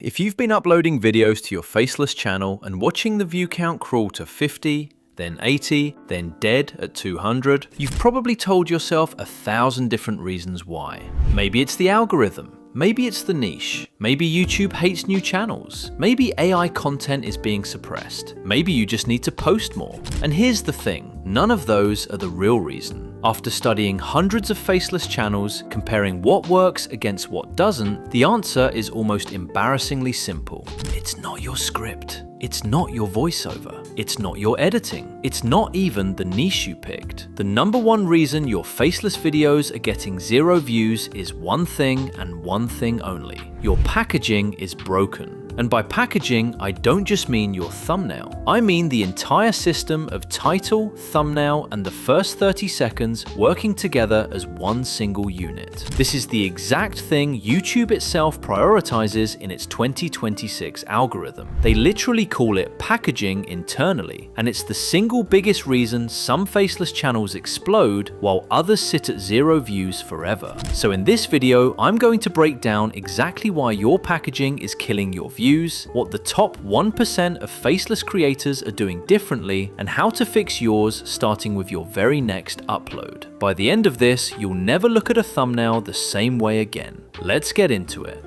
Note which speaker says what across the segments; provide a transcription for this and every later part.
Speaker 1: If you've been uploading videos to your Faceless channel and watching the view count crawl to 50, then 80, then dead at 200, you've probably told yourself 1,000 different reasons why. Maybe it's the algorithm. Maybe it's the niche. Maybe YouTube hates new channels. Maybe AI content is being suppressed. Maybe you just need to post more. And here's the thing, none of those are the real reason. After studying hundreds of Faceless channels, comparing what works against what doesn't, the answer is almost embarrassingly simple. It's not your script. It's not your voiceover. It's not your editing. It's not even the niche you picked. The number one reason your Faceless videos are getting 0 views is one thing and one thing only. Your packaging is broken. And by packaging, I don't just mean your thumbnail. I mean the entire system of title, thumbnail, and the first 30 seconds working together as one single unit. This is the exact thing YouTube itself prioritizes in its 2026 algorithm. They literally call it packaging internally, and it's the single biggest reason some Faceless channels explode while others sit at 0 views forever. So in this video, I'm going to break down exactly why your packaging is killing your views, what the top 1% of Faceless creators are doing differently, and how to fix yours starting with your very next upload. By the end of this, you'll never look at a thumbnail the same way again. Let's get into it.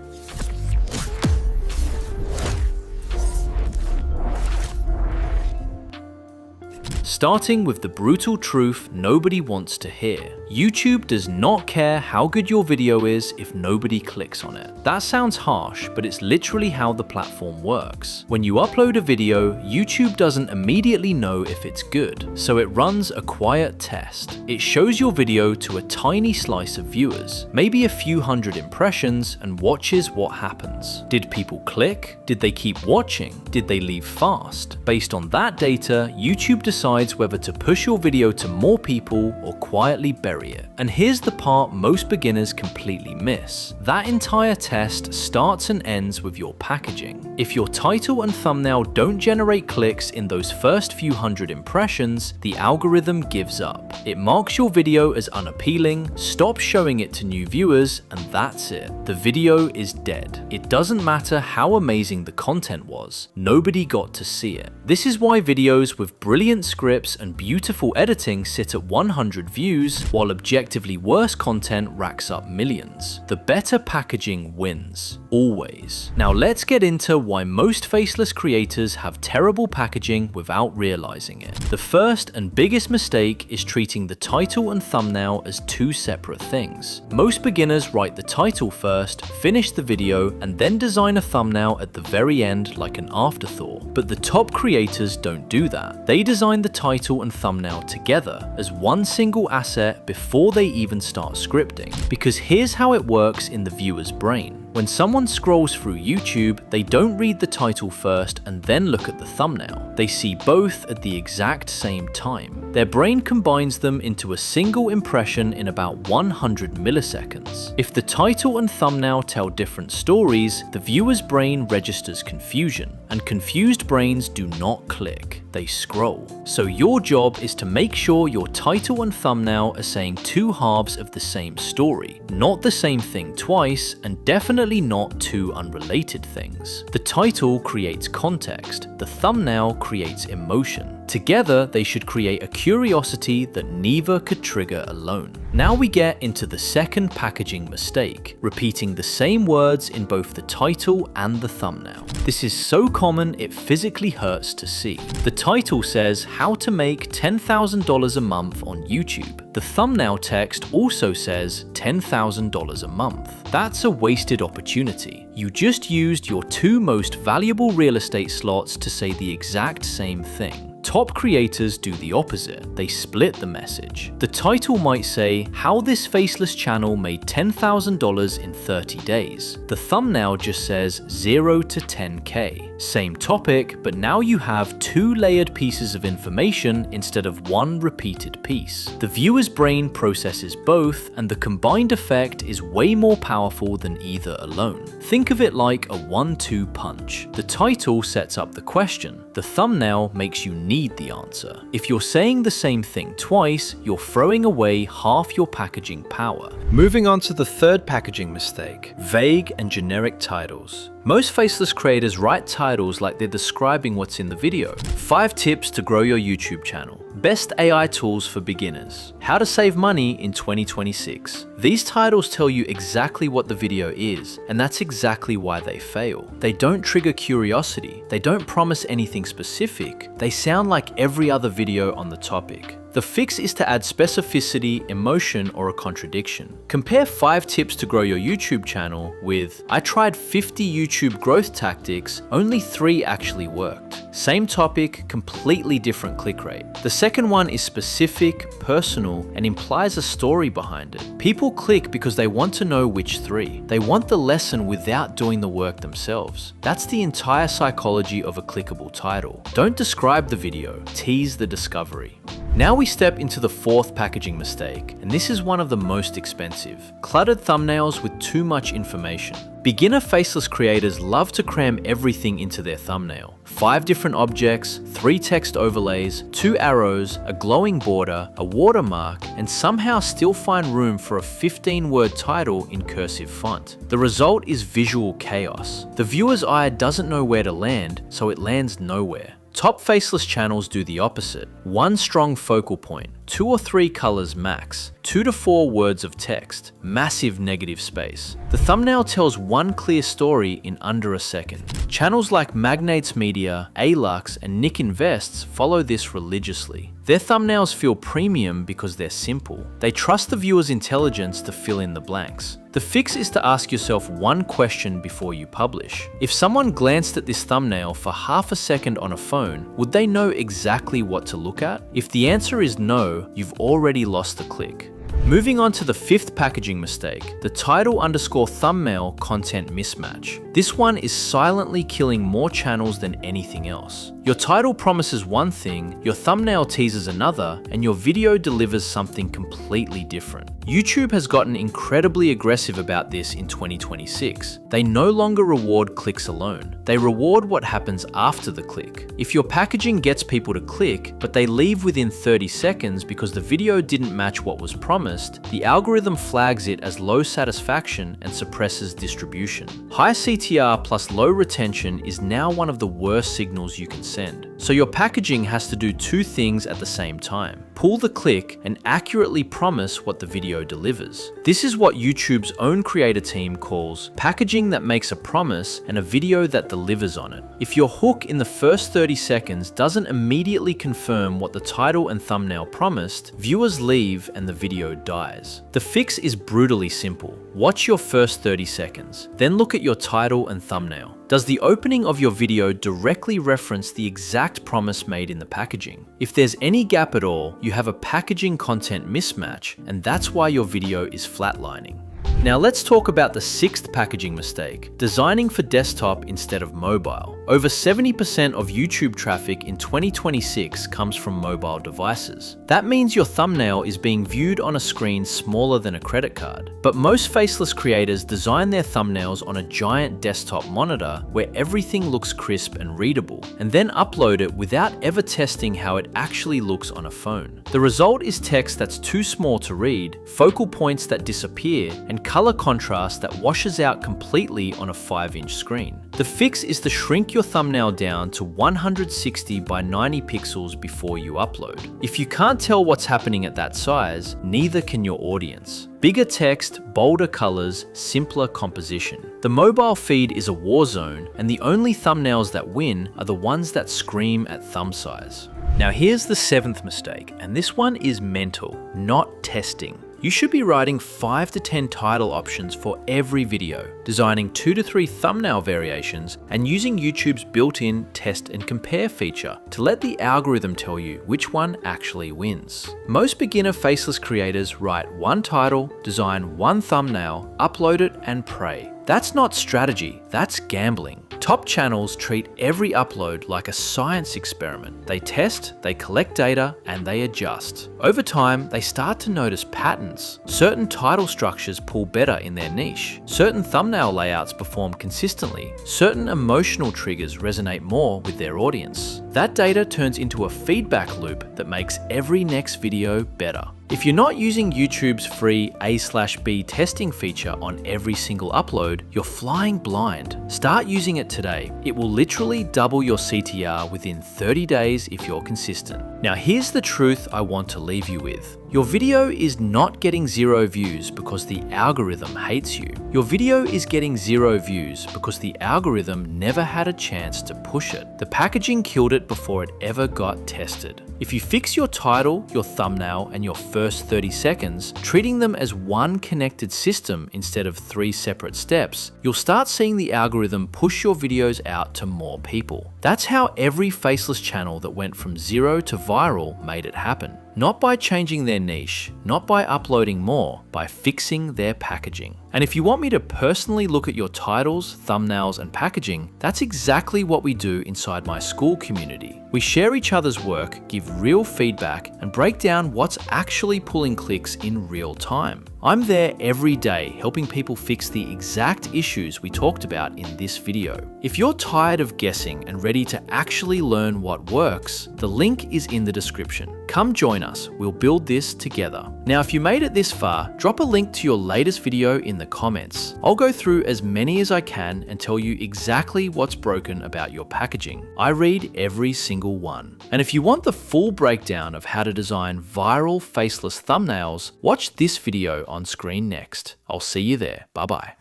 Speaker 1: Starting with the brutal truth nobody wants to hear. YouTube does not care how good your video is if nobody clicks on it. That sounds harsh, but it's literally how the platform works. When you upload a video, YouTube doesn't immediately know if it's good, so it runs a quiet test. It shows your video to a tiny slice of viewers, maybe a few hundred impressions, and watches what happens. Did people click? Did they keep watching? Did they leave fast? Based on that data, YouTube decides whether to push your video to more people or quietly bury it. And here's the part most beginners completely miss. That entire test starts and ends with your packaging. If your title and thumbnail don't generate clicks in those first few hundred impressions, the algorithm gives up. It marks your video as unappealing, stops showing it to new viewers, and that's it. The video is dead. It doesn't matter how amazing the content was, nobody got to see it. This is why videos with brilliant scripts and beautiful editing sit at 100 views, while objectively worse content racks up millions. The better packaging wins, always. Now let's get into why most Faceless creators have terrible packaging without realizing it. The first and biggest mistake is treating the title and thumbnail as two separate things. Most beginners write the title first, finish the video, and then design a thumbnail at the very end like an afterthought. But the top creators don't do that. They design the title and thumbnail together as one single asset before they even start scripting. Because here's how it works in the viewer's brain. When someone scrolls through YouTube, they don't read the title first and then look at the thumbnail. They see both at the exact same time. Their brain combines them into a single impression in about 100 milliseconds. If the title and thumbnail tell different stories, the viewer's brain registers confusion, and confused brains do not click, they scroll. So your job is to make sure your title and thumbnail are saying two halves of the same story, not the same thing twice, and definitely not two unrelated things. The title creates context, the thumbnail creates emotion. Together, they should create a curiosity that neither could trigger alone. Now we get into the second packaging mistake, repeating the same words in both the title and the thumbnail. This is so common it physically hurts to see. The title says how to make $10,000 a month on YouTube. The thumbnail text also says $10,000 a month. That's a wasted opportunity. You just used your two most valuable real estate slots to say the exact same thing. Top creators do the opposite. They split the message. The title might say, how this Faceless channel made $10,000 in 30 days. The thumbnail just says 0 to 10K. Same topic, but now you have two layered pieces of information instead of one repeated piece. The viewer's brain processes both, and the combined effect is way more powerful than either alone. Think of it like a 1-2 punch. The title sets up the question. The thumbnail makes you need the answer. If you're saying the same thing twice, you're throwing away half your packaging power. Moving on to the third packaging mistake, vague and generic titles. Most faceless creators write titles like they're describing what's in the video. 5 tips to grow your YouTube channel. Best AI tools for beginners. How to save money in 2026. These titles tell you exactly what the video is, and that's exactly why they fail. They don't trigger curiosity. They don't promise anything specific. They sound like every other video on the topic. The fix is to add specificity, emotion, or a contradiction. Compare 5 tips to grow your YouTube channel with, I tried 50 YouTube growth tactics, only 3 actually worked. Same topic, completely different click rate. The second one is specific, personal, and implies a story behind it. People click because they want to know which 3. They want the lesson without doing the work themselves. That's the entire psychology of a clickable title. Don't describe the video, tease the discovery. Now we step into the 4th packaging mistake, and this is one of the most expensive. Cluttered thumbnails with too much information. Beginner faceless creators love to cram everything into their thumbnail. 5 different objects, 3 text overlays, 2 arrows, a glowing border, a watermark, and somehow still find room for a 15-word title in cursive font. The result is visual chaos. The viewer's eye doesn't know where to land, so it lands nowhere. Top faceless channels do the opposite. 1 strong focal point, 2 or 3 colors max, 2 to 4 words of text, massive negative space. The thumbnail tells one clear story in under a second. Channels like Magnates Media, Alux, and Nick Invests follow this religiously. Their thumbnails feel premium because they're simple. They trust the viewer's intelligence to fill in the blanks. The fix is to ask yourself one question before you publish. If someone glanced at this thumbnail for half a second on a phone, would they know exactly what to look at? If the answer is no, you've already lost the click. Moving on to the 5th packaging mistake, the title_thumbnail content mismatch. This one is silently killing more channels than anything else. Your title promises one thing, your thumbnail teases another, and your video delivers something completely different. YouTube has gotten incredibly aggressive about this in 2026. They no longer reward clicks alone. They reward what happens after the click. If your packaging gets people to click, but they leave within 30 seconds because the video didn't match what was promised, the algorithm flags it as low satisfaction and suppresses distribution. High CTR plus low retention is now one of the worst signals you can send. So your packaging has to do 2 things at the same time. Pull the click and accurately promise what the video delivers. This is what YouTube's own creator team calls packaging that makes a promise and a video that delivers on it. If your hook in the first 30 seconds doesn't immediately confirm what the title and thumbnail promised, viewers leave and the video dies. The fix is brutally simple. Watch your first 30 seconds, then look at your title and thumbnail. Does the opening of your video directly reference the exact promise made in the packaging? If there's any gap at all, you have a packaging content mismatch, and that's why your video is flatlining. Now let's talk about the 6th packaging mistake, designing for desktop instead of mobile. Over 70% of YouTube traffic in 2026 comes from mobile devices. That means your thumbnail is being viewed on a screen smaller than a credit card. But most faceless creators design their thumbnails on a giant desktop monitor where everything looks crisp and readable, and then upload it without ever testing how it actually looks on a phone. The result is text that's too small to read, focal points that disappear, and color contrast that washes out completely on a 5-inch screen. The fix is to shrink your thumbnail down to 160 by 90 pixels before you upload. If you can't tell what's happening at that size, neither can your audience. Bigger text, bolder colors, simpler composition. The mobile feed is a war zone, and the only thumbnails that win are the ones that scream at thumb size. Now here's the 7th mistake, and this one is mental, not testing. You should be writing 5 to 10 title options for every video, designing 2 to 3 thumbnail variations, and using YouTube's built-in test and compare feature to let the algorithm tell you which one actually wins. Most beginner faceless creators write one title, design one thumbnail, upload it, and pray. That's not strategy, that's gambling. Top channels treat every upload like a science experiment. They test, they collect data, and they adjust. Over time, they start to notice patterns. Certain title structures pull better in their niche. Certain thumbnail layouts perform consistently. Certain emotional triggers resonate more with their audience. That data turns into a feedback loop that makes every next video better. If you're not using YouTube's free A/B testing feature on every single upload, you're flying blind. Start using it today. It will literally double your CTR within 30 days if you're consistent. Now here's the truth I want to leave you with. Your video is not getting 0 views because the algorithm hates you. Your video is getting 0 views because the algorithm never had a chance to push it. The packaging killed it before it ever got tested. If you fix your title, your thumbnail, and your first 30 seconds, treating them as one connected system instead of 3 separate steps, you'll start seeing the algorithm push your videos out to more people. That's how every Faceless channel that went from 0 to viral made it happen. Not by changing their niche, not by uploading more, by fixing their packaging. And if you want me to personally look at your titles, thumbnails, and packaging, that's exactly what we do inside my school community. We share each other's work, give real feedback, and break down what's actually pulling clicks in real time. I'm there every day helping people fix the exact issues we talked about in this video. If you're tired of guessing and ready to actually learn what works, the link is in the description. Come join us, we'll build this together. Now, if you made it this far, drop a link to your latest video in the comments. I'll go through as many as I can and tell you exactly what's broken about your packaging. I read every single one. And if you want the full breakdown of how to design viral faceless thumbnails, watch this video on screen next. I'll see you there. Bye bye.